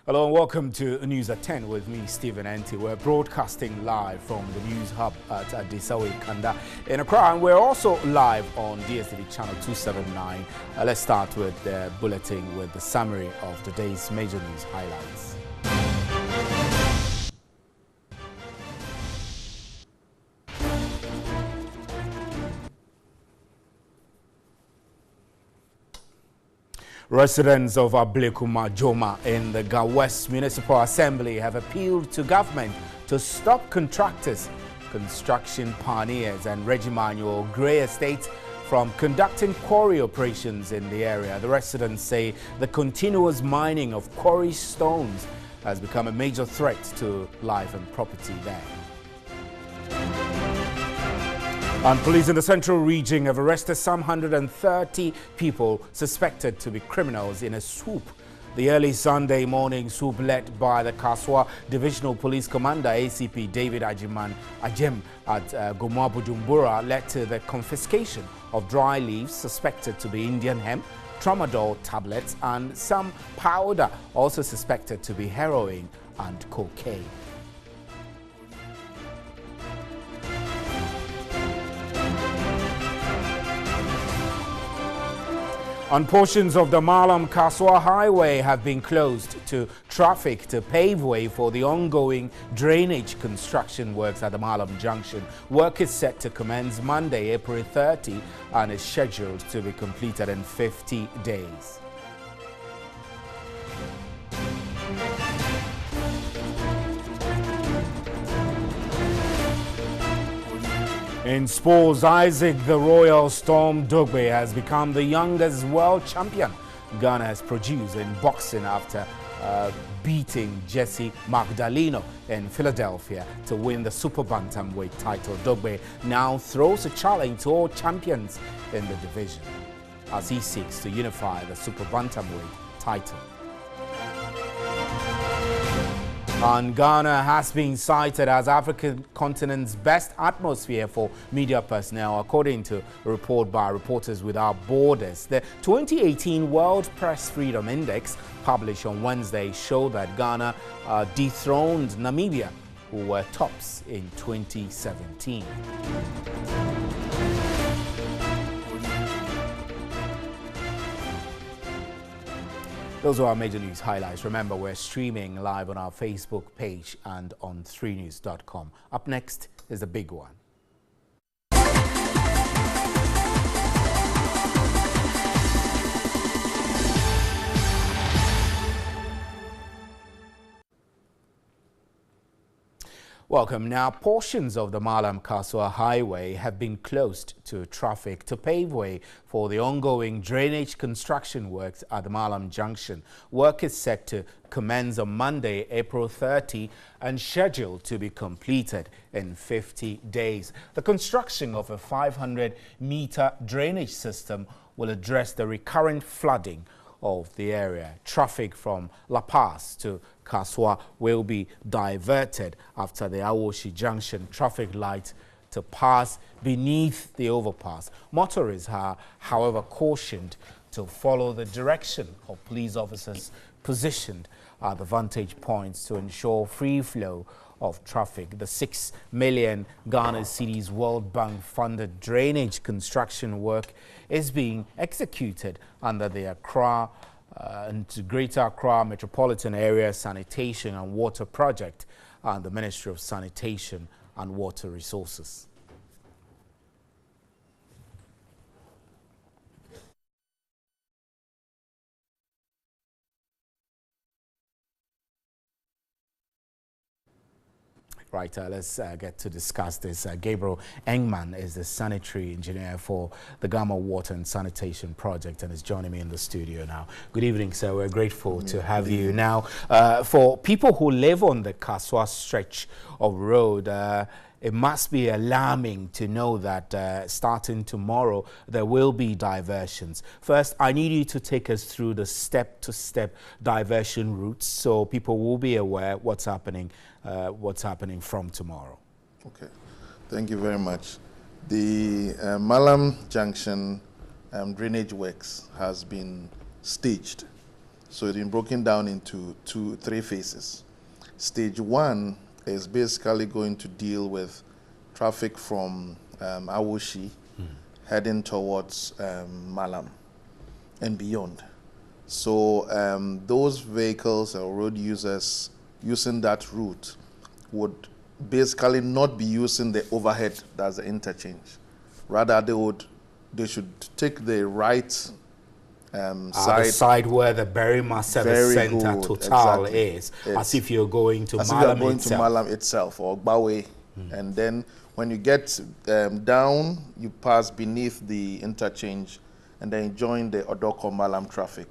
Hello and welcome to News at 10 with me, Stephen Enti. We're broadcasting live from the News Hub at Adisawe Kanda in Accra, and we're also live on DSTV channel 279. Let's start with the bulletin with the summary of today's major news highlights. Residents of Ablekuma Joma in the Ga West Municipal Assembly have appealed to government to stop contractors, construction pioneers and Regimanual Grey Estates from conducting quarry operations in the area. The residents say the continuous mining of quarry stones has become a major threat to life and property there. And police in the central region have arrested some 130 people suspected to be criminals in a swoop. The early Sunday morning swoop led by the Kaswa Divisional Police Commander ACP David Ajem at Goma Bujumbura led to the confiscation of dry leaves suspected to be Indian hemp, tramadol tablets and some powder also suspected to be heroin and cocaine. And portions of the Malam-Kaswa Highway have been closed to traffic to pave way for the ongoing drainage construction works at the Malam Junction. Work is set to commence Monday, April 30, and is scheduled to be completed in 50 days. In sports, Isaac the Royal Storm Dogbe has become the youngest world champion Ghana has produced in boxing after beating Jesse Magdaleno in Philadelphia to win the Super Bantamweight title. Dogbe now throws a challenge to all champions in the division as he seeks to unify the Super Bantamweight title. And Ghana has been cited as African continent's best atmosphere for media personnel, according to a report by Reporters Without Borders. The 2018 World Press Freedom Index, published on Wednesday, showed that Ghana dethroned Namibia, who were tops in 2017. Those are our major news highlights. Remember, we're streaming live on our Facebook page and on 3news.com. Up next is the big one. Welcome. Now, portions of the Malam-Kaswa Highway have been closed to traffic to pave way for the ongoing drainage construction works at the Malam Junction. Work is set to commence on Monday, April 30, and scheduled to be completed in 50 days. The construction of a 500-meter drainage system will address the recurrent flooding of the area. Traffic from La Paz to Kaswa will be diverted after the Awoshi Junction traffic light to pass beneath the overpass. Motorists are, however, cautioned to follow the direction of police officers positioned at the vantage points to ensure free flow of traffic. The 6 million Ghana cedis World Bank funded drainage construction work is being executed under the Accra and Greater Accra Metropolitan Area Sanitation and Water Project and the Ministry of Sanitation and Water Resources. Right, let's get to discuss this. Gabriel Engman is the sanitary engineer for the Gama Water and Sanitation Project and is joining me in the studio now. Good evening, sir. We're grateful to have you. Now, for people who live on the Kaswa stretch of road, it must be alarming to know that starting tomorrow, there will be diversions. First, I need you to take us through the step-to-step diversion routes so people will be aware what's happening from tomorrow. Okay, thank you very much. The Malam Junction drainage works has been staged. So it's been broken down into three phases. Stage 1 is basically going to deal with traffic from Awoshi heading towards Malam and beyond. So those vehicles or road users using that route would basically not be using the overhead, that's the interchange. Rather, they should take the right side. The side where the Berrima Service Center Total is, as if you're going to Malam itself. To Malam itself or Gbawe. And then when you get down, you pass beneath the interchange and then join the Odoko Malam traffic.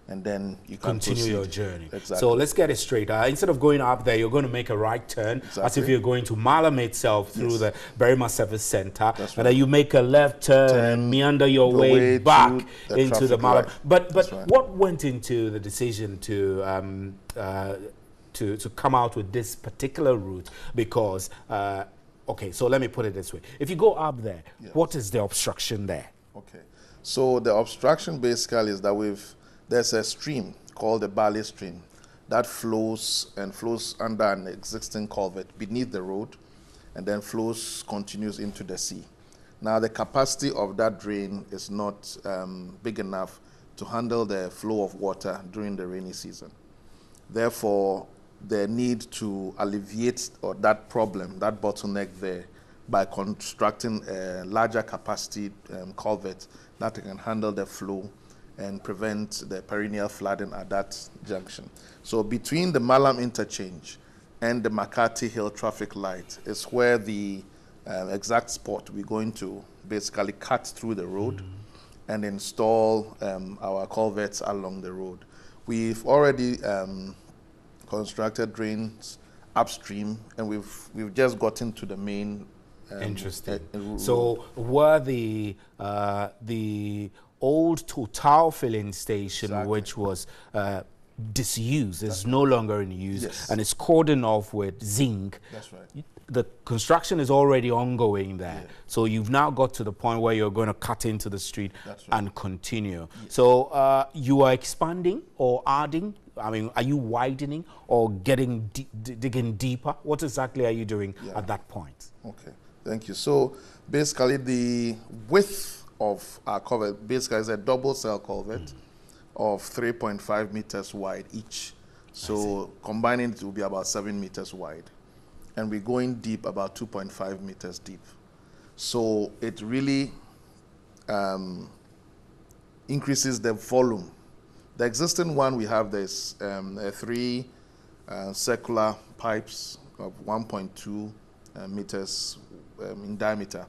And then you can continue your journey. Exactly. So let's get it straight. Instead of going up there, you're going to make a right turn, as if you're going to Malam itself through the Berrima Service Center. That's and then you make a left turn and meander your way back into the Malam. But what went into the decision to come out with this particular route? Because, okay, so let me put it this way. If you go up there, what is the obstruction there? Okay. So the obstruction basically is that there's a stream called the Bali Stream that flows under an existing culvert beneath the road and then continues into the sea. Now the capacity of that drain is not big enough to handle the flow of water during the rainy season. Therefore, the need to alleviate that problem, that bottleneck there, by constructing a larger capacity culvert that can handle the flow and prevent the perennial flooding at that junction. So between the Malam interchange and the Makati Hill traffic light is where the exact spot we're going to basically cut through the road and install our culverts along the road. We've already constructed drains upstream, and we've just gotten to the main. Interesting. So were the old Total filling station, which was disused, is no longer in use, and it's cordoned off with zinc. That's right. The construction is already ongoing there. So you've now got to the point where you're going to cut into the street and continue. So you are expanding or adding? I mean, are you widening or digging deeper? What exactly are you doing at that point? Okay, thank you. So basically the width of our culvert basically is a double cell culvert of 3.5 meters wide each. So combining it will be about 7 meters wide. And we're going deep about 2.5 meters deep. So it really increases the volume. The existing one we have, there's three circular pipes of 1.2 meters in diameter.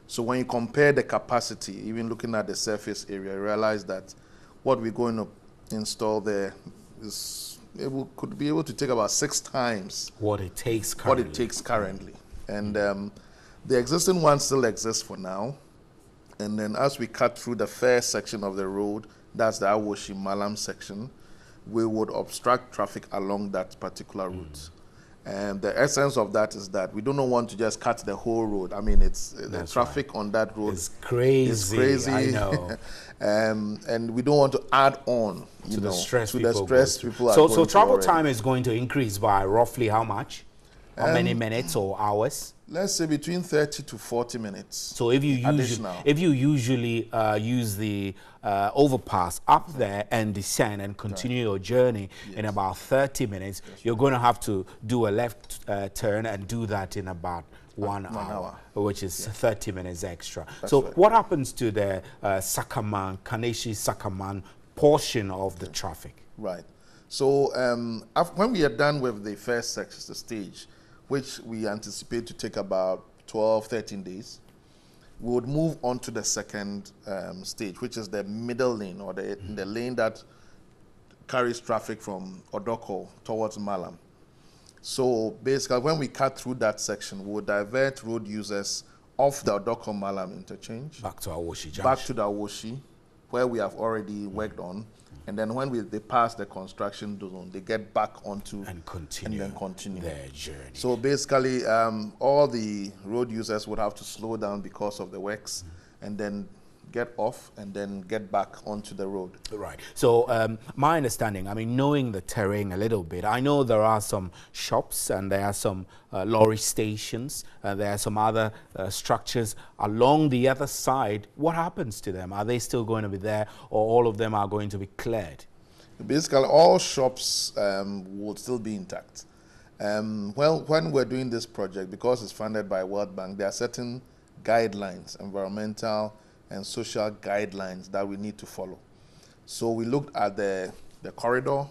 So when you compare the capacity, even looking at the surface area, you realize that what we're going to install there could be able to take about 6 times what it takes currently. And the existing one still exists for now. And then as we cut through the first section of the road, that's the Awoshi Malam section, we would obstruct traffic along that particular route. And the essence of that is that we do not want to just cut the whole road. I mean, the traffic on that road is crazy. I know. And we don't want to add on to the stress people are so going travel through time is going to increase by roughly how much? How many minutes or hours? Let's say between 30 to 40 minutes. So if you usually use the overpass up there and descend and continue your journey in about 30 minutes, you're going to have to do a left turn and do that in about 1 hour, which is 30 minutes extra. So what happens to the Kaneshi-Sakaman portion of the traffic? Right. So when we are done with the first section, the stage, which we anticipate to take about 12, 13 days, we would move on to the second stage, which is the middle lane, or the lane that carries traffic from Odoko towards Malam. So basically, when we cut through that section, we will divert road users off the Odoko Malam interchange back to Awoshi Junction. Back to the Awoshi, where we have already worked on. And then when they pass the construction zone, they get back onto and continue their journey. So basically, all the road users would have to slow down because of the works, and then get off and then get back onto the road. Right. So my understanding, I mean, knowing the terrain a little bit, I know there are some shops and there are some lorry stations, there are some other structures along the other side. What happens to them? Are they still going to be there, or all of them are going to be cleared? Basically, all shops will still be intact. Well, when we're doing this project, because it's funded by World Bank, there are certain guidelines, environmental and social guidelines that we need to follow. So we looked at the corridor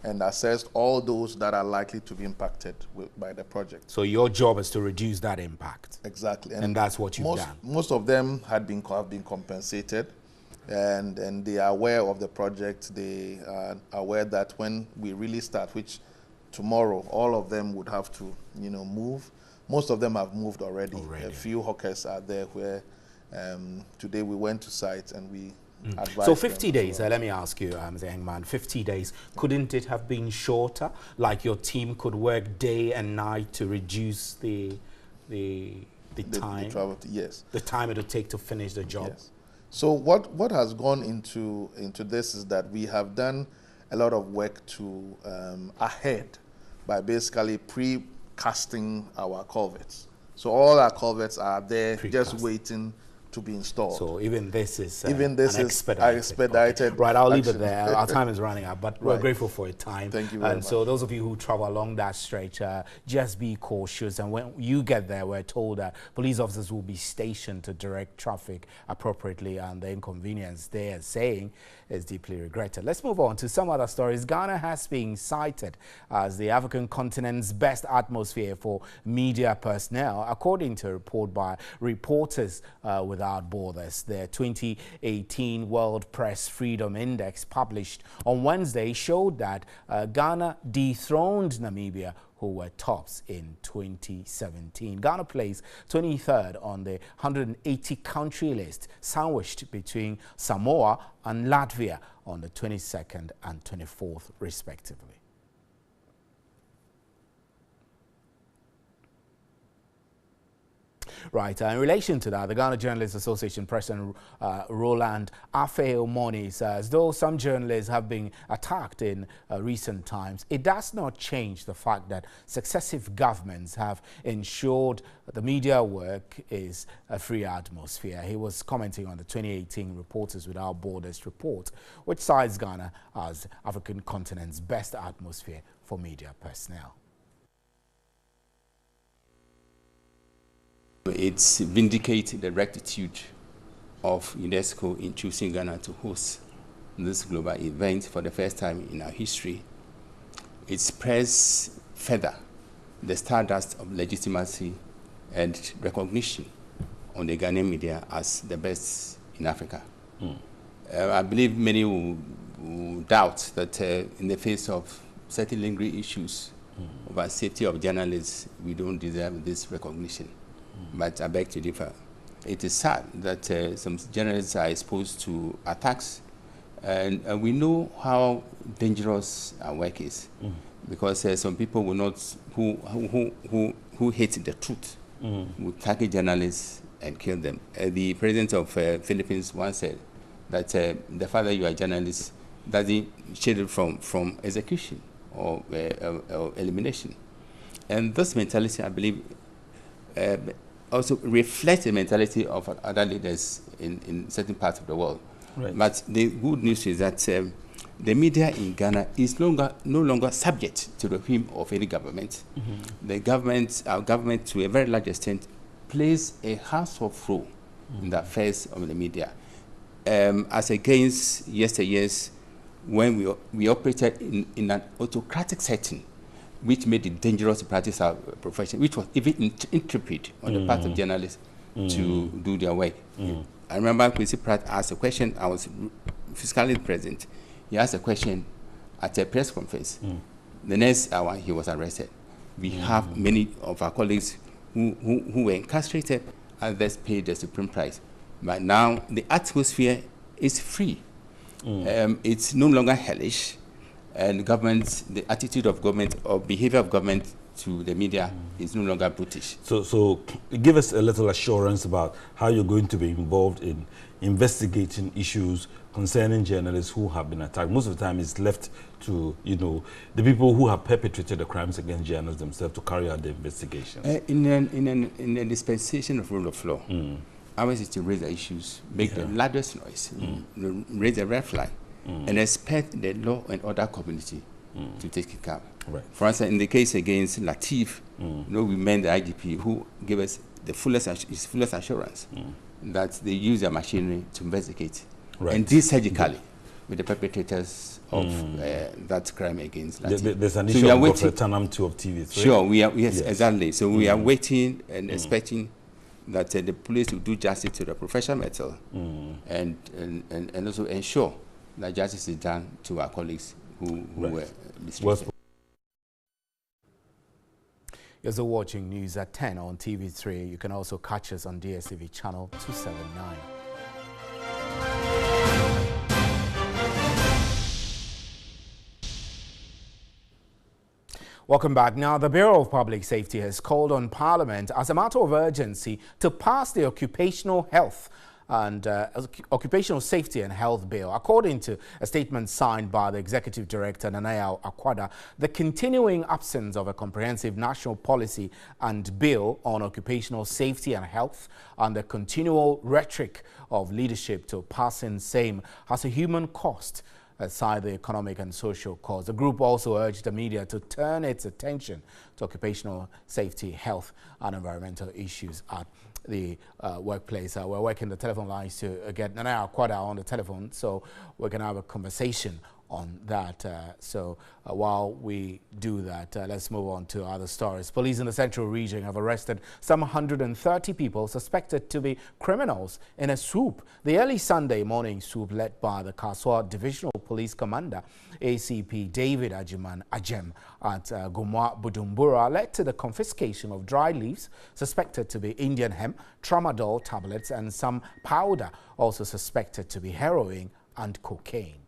and assessed all those that are likely to be impacted by the project. So your job is to reduce that impact. Exactly. And that's what you've done. Most of them have been compensated, and they are aware of the project. They are aware that when we really start, which tomorrow, all of them would have to, move. Most of them have moved already. A few hawkers are there where today we went to site and we advised So 50 them days, let me ask you, Mr. Hengman, 50 days, couldn't it have been shorter? Like your team could work day and night to reduce the time? Yes. The time it would take to finish the job? Yes. So what has gone into this is that we have done a lot of work to ahead by basically pre-casting our culverts. So all our culverts are there just waiting to be installed. So even this is expedited. Okay. Right, I'll leave it there. Our time is running out, but we're grateful for your time. Thank you very much. So those of you who travel along that stretch, just be cautious. And when you get there, we're told that police officers will be stationed to direct traffic appropriately, and the inconvenience they are saying is deeply regretted. Let's move on to some other stories. Ghana has been cited as the African continent's best atmosphere for media personnel, according to a report by Reporters Without Borders. The 2018 World Press Freedom Index, published on Wednesday, showed that Ghana dethroned Namibia, who were tops in 2017. Ghana placed 23rd on the 180-country list, sandwiched between Samoa and Latvia on the 22nd and 24th, respectively. Right, in relation to that, the Ghana Journalists Association President Roland Afeomoni says, though some journalists have been attacked in recent times, it does not change the fact that successive governments have ensured the media work is a free atmosphere. He was commenting on the 2018 Reporters Without Borders report, which cites Ghana as African continent's best atmosphere for media personnel. It vindicates the rectitude of UNESCO in choosing Ghana to host this global event for the first time in our history. It spreads further the stardust of legitimacy and recognition on the Ghanaian media as the best in Africa. I believe many will doubt that in the face of certain lingering issues about safety of journalists, we don't deserve this recognition. But I beg to differ. It is sad that some journalists are exposed to attacks, and we know how dangerous our work is, because some people will not, who hate the truth, will target journalists and kill them. The president of Philippines once said that the fact that you are a journalist doesn't shield you from execution or elimination. And this mentality, I believe, also reflects the mentality of other leaders in certain parts of the world. Right. But the good news is that the media in Ghana is no longer subject to the whim of any government. The government, our government, to a very large extent, plays a hands-off role in the affairs of the media. As against yesteryears, when we operated in an autocratic setting, which made it dangerous to practice our profession, which was even intrepid on the part of journalists to do their work. I remember Quincy Pratt asked a question. I was physically present. He asked a question at a press conference. The next hour, he was arrested. We have many of our colleagues who were incarcerated, others paid the supreme price. But now the atmosphere is free. It's no longer hellish. And government, the attitude of government or behavior of government to the media is no longer British. So give us a little assurance about how you're going to be involved in investigating issues concerning journalists who have been attacked. Most of the time it's left to, the people who have perpetrated the crimes against journalists themselves to carry out the investigations. In a dispensation of rule of law, ours is to raise the issues, make the loudest noise, raise the red flag, and expect the law and order community to take it up. Right. For instance, in the case against Latif, we met the IGP who gave us the fullest assurance that they use their machinery to investigate, and this surgically with the perpetrators of that crime against Latif. There's an issue of Tanam 2 of TV3. Sure, yes, exactly. So we are waiting and expecting that the police will do justice to the professional metal and also ensure that justice is done to our colleagues who were mistreated. You're watching News at 10 on TV3. You can also catch us on DSTV channel 279. Welcome back. Now, the Bureau of Public Safety has called on Parliament as a matter of urgency to pass the Occupational Health and Occupational Safety and Health Bill. According to a statement signed by the Executive Director, Nanaya Akwada, the continuing absence of a comprehensive national policy and bill on occupational safety and health and the continual rhetoric of leadership to passing same has a human cost aside the economic and social cost. The group also urged the media to turn its attention to occupational safety, health and environmental issues at the workplace. We're working the telephone lines to get Nanaya Akwada on the telephone so we can have a conversation on that. While we do that, let's move on to other stories. Police in the Central Region have arrested some 130 people suspected to be criminals in a swoop. The early Sunday morning swoop led by the Kaswa Divisional Police Commander, ACP David Ajem at Gumwa Budumbura led to the confiscation of dry leaves suspected to be Indian hemp, tramadol tablets and some powder also suspected to be heroin and cocaine.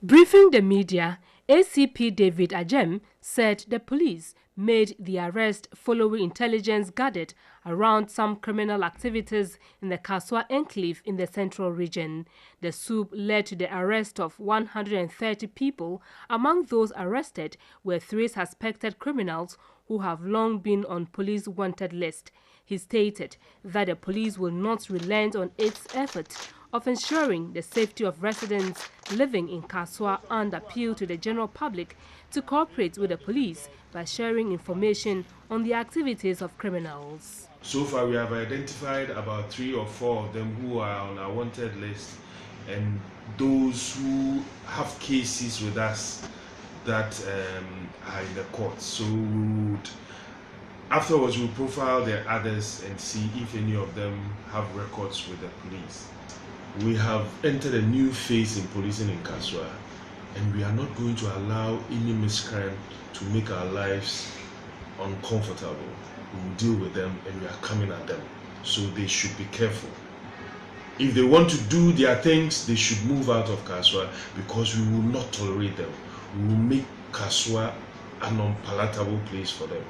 Briefing the media, ACP David Ajem said the police made the arrest following intelligence gathered around some criminal activities in the Kaswa enclave in the Central Region. The swoop led to the arrest of 130 people. Among those arrested were 3 suspected criminals who have long been on police wanted list. He stated that the police will not relent on its efforts of ensuring the safety of residents living in Kaswa and appeal to the general public to cooperate with the police by sharing information on the activities of criminals. So far we have identified about 3 or 4 of them who are on our wanted list, and those who have cases with us that are in the court. So afterwards we'll profile the others and see if any of them have records with the police. We have entered a new phase in policing in Kaswa, and we are not going to allow any miscreant to make our lives uncomfortable. We will deal with them and we are coming at them, so they should be careful. If they want to do their things, they should move out of Kaswa, because we will not tolerate them. We will make Kaswa an unpalatable place for them.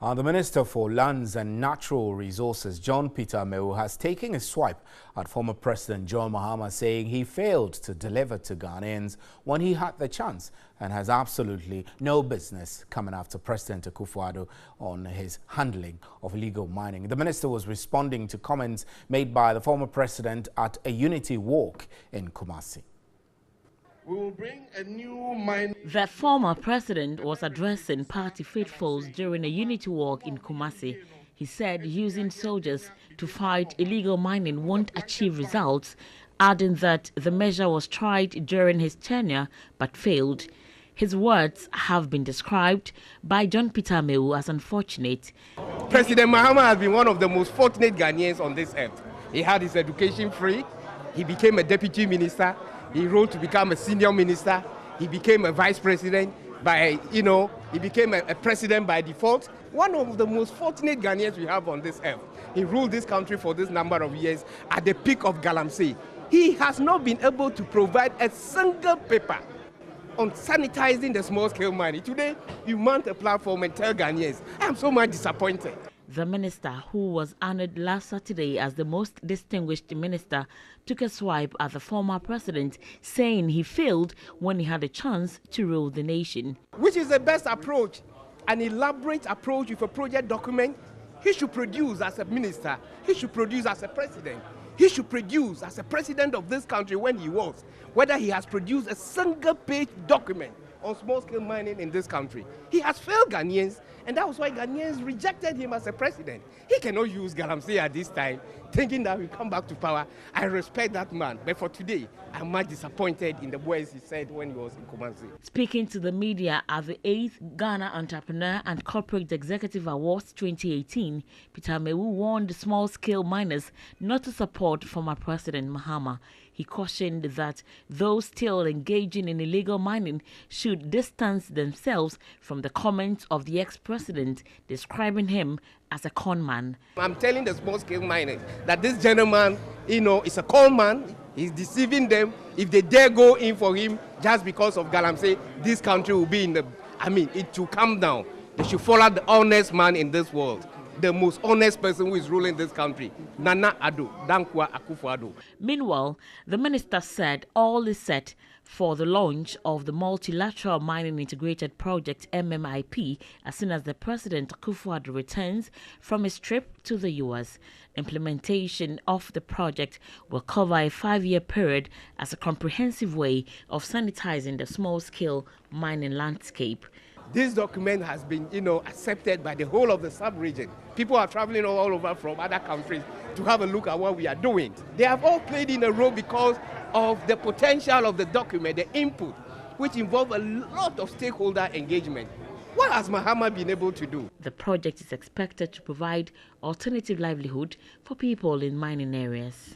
The Minister for Lands and Natural Resources, John Peter Amewu, has taken a swipe at former President John Mahama, saying he failed to deliver to Ghanaians when he had the chance and has absolutely no business coming after President Akufo-Addo on his handling of illegal mining. The minister was responding to comments made by the former president at a unity walk in Kumasi. We will bring a new mine. The former president was addressing party faithfuls during a unity walk in Kumasi. He said using soldiers to fight illegal mining won't achieve results, adding that the measure was tried during his tenure but failed. His words have been described by John Peter Amewu as unfortunate. President Mahama has been one of the most fortunate Ghanaians on this earth. He had his education free. He became a deputy minister. He rose to become a senior minister. He became a vice president he became a president by default. One of the most fortunate Ghanaians we have on this earth. He ruled this country for this number of years at the peak of Galamsey. He has not been able to provide a single paper on sanitizing the small-scale mining. Today, you mount a platform and tell Ghanaians, I'm so much disappointed. The minister, who was honored last Saturday as the most distinguished minister, took a swipe at the former president, saying he failed when he had a chance to rule the nation. Which is the best approach? An elaborate approach with a project document. He should produce as a minister. He should produce as a president. He should produce as a president of this country when he was. Whether he has produced a single-page document on small-scale mining in this country. He has failed Ghanaians, and that was why Ghanaians rejected him as a president. He cannot use Galamsey at this time, thinking that he'll come back to power. I respect that man, but for today, I'm much disappointed in the words he said when he was in Kumasi. Speaking to the media at the 8th Ghana Entrepreneur and Corporate Executive Awards 2018, Peter Mewu warned the small-scale miners not to support former President Mahama. He cautioned that those still engaging in illegal mining should distance themselves from the comments of the ex-president, describing him as a con man. I'm telling the small-scale miners that this gentleman, is a con man. He's deceiving them. If they dare go in for him just because of Galamsey, this country will be it will come down. They should follow the honest man in this world. The most honest person who is ruling this country, Nana Addo, Dankwa Akufo-Addo. Meanwhile, the minister said all is set for the launch of the Multilateral Mining Integrated Project MMIP as soon as the President Akufo-Addo returns from his trip to the US. Implementation of the project will cover a 5-year period as a comprehensive way of sanitizing the small-scale mining landscape. This document has been, accepted by the whole of the sub-region. People are traveling all over from other countries to have a look at what we are doing. They have all played in a role because of the potential of the document, the input, which involve a lot of stakeholder engagement. What has Mahama been able to do? The project is expected to provide alternative livelihood for people in mining areas.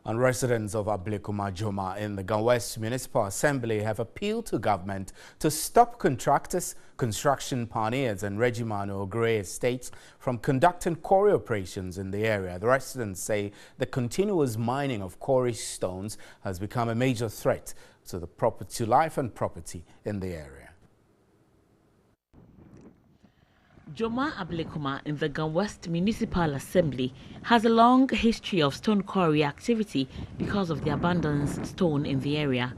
And residents of Ablekuma Joma in the Ghana West Municipal Assembly have appealed to government to stop contractors, construction pioneers and Regimano Grey estates from conducting quarry operations in the area. The residents say the continuous mining of quarry stones has become a major threat to life and property in the area. Joma Ablekuma in the Ghana West Municipal Assembly has a long history of stone quarry activity because of the abundant stone in the area.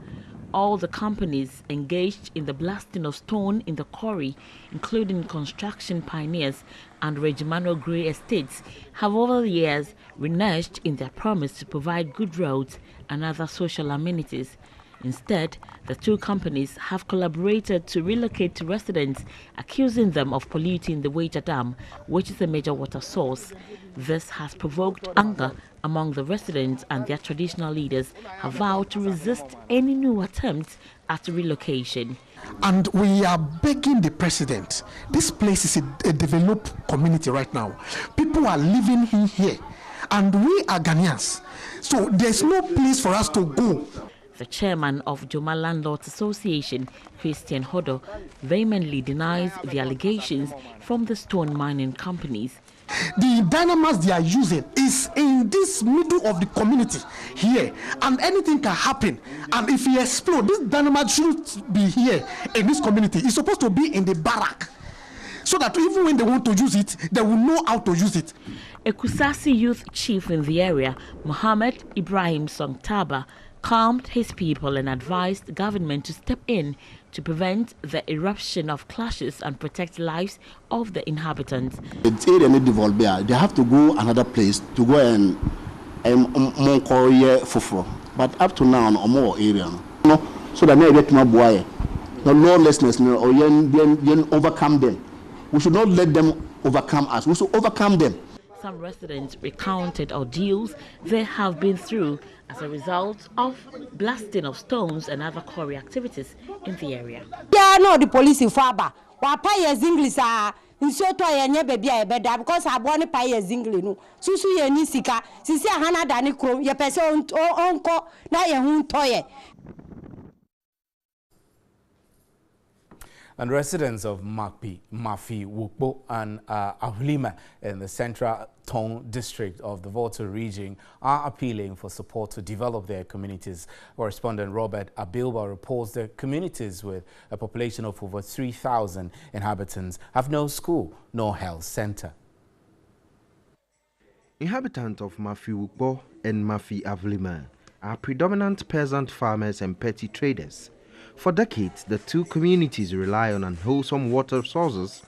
All the companies engaged in the blasting of stone in the quarry, including construction pioneers and Regimano Grey estates, have over the years reneged in their promise to provide good roads and other social amenities. Instead, the two companies have collaborated to relocate to residents, accusing them of polluting the Wager Dam, which is a major water source. This has provoked anger among the residents, and their traditional leaders have vowed to resist any new attempts at relocation. And we are begging the president. This place is a developed community right now. People are living in here, and we are Ghanaians. So there's no place for us to go. The chairman of Joma Landlords Association, Christian Hodo, vehemently denies the allegations from the stone mining companies. The dynamites they are using is in this middle of the community here, and anything can happen. And if it explodes, this dynamite shouldn't be here in this community. It's supposed to be in the barrack, so that even when they want to use it, they will know how to use it. A Kusasi youth chief in the area, Mohammed Ibrahim Songtaba, calmed his people and advised the government to step in to prevent the eruption of clashes and protect lives of the inhabitants. It's area need develop there. They have to go another place to go and more quarry for. But up to now, no more area. No, so that may get my boy. No lawlessness, or yen overcome them. We should not let them overcome us. We should overcome them. Some residents recounted ordeals they have been through as a result of blasting of stones and other quarry activities in the area. Yeah, no, the police in Faba. Wa pay English in so to ye baby e beda because I born pay English no. Susu ye ni sika. Sisi hana dani krom ye pese onko na ye hu toye. And residents of Mafi Wukbo and Ahulima in the Central Tong district of the Volta region are appealing for support to develop their communities. Correspondent Robert Abilba reports that communities with a population of over 3,000 inhabitants have no school nor health center. Inhabitants of Mafi Wukbo and Mafi Ahulima are predominant peasant farmers and petty traders. For decades, the two communities rely on unwholesome water sources,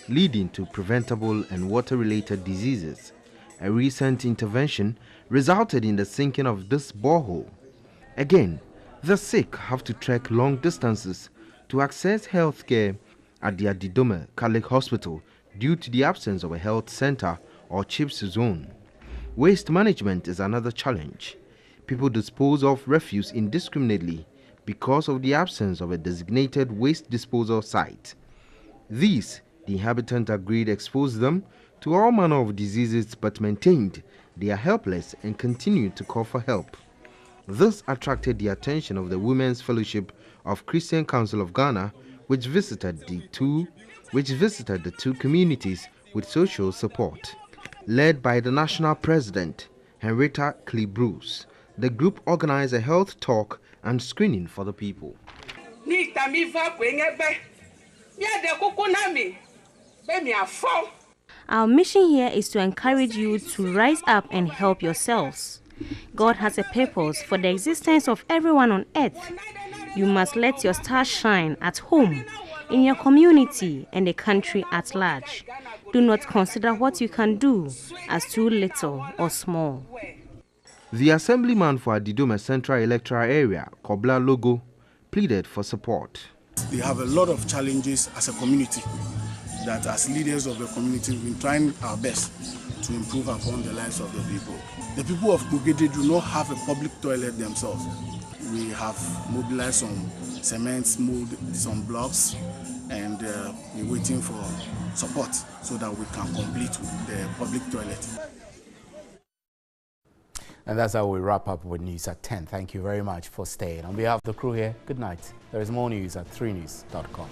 leading to preventable and water-related diseases. A recent intervention resulted in the sinking of this borehole. Again, the sick have to trek long distances to access health care at the Adidome Catholic Hospital due to the absence of a health center or CHIPS zone. Waste management is another challenge. People dispose of refuse indiscriminately because of the absence of a designated waste disposal site. These, the inhabitants agreed, exposed them to all manner of diseases but maintained they are helpless and continue to call for help. This attracted the attention of the Women's Fellowship of Christian Council of Ghana, which visited the two communities with social support. Led by the national president, Henrietta Klebrus, the group organized a health talk and screening for the people. Our mission here is to encourage you to rise up and help yourselves. God has a purpose for the existence of everyone on earth. You must let your star shine at home, in your community, and the country at large. Do not consider what you can do as too little or small. The assemblyman for Adidome Central Electoral Area, Kobla Logo, pleaded for support. We have a lot of challenges as a community that as leaders of the community we've been trying our best to improve upon the lives of the people. The people of Bugede do not have a public toilet themselves. We have mobilized some cement, moved some blocks, and we're waiting for support so that we can complete the public toilet. And that's how we wrap up with News at 10. Thank you very much for staying. On behalf of the crew here, good night. There is more news at 3news.com.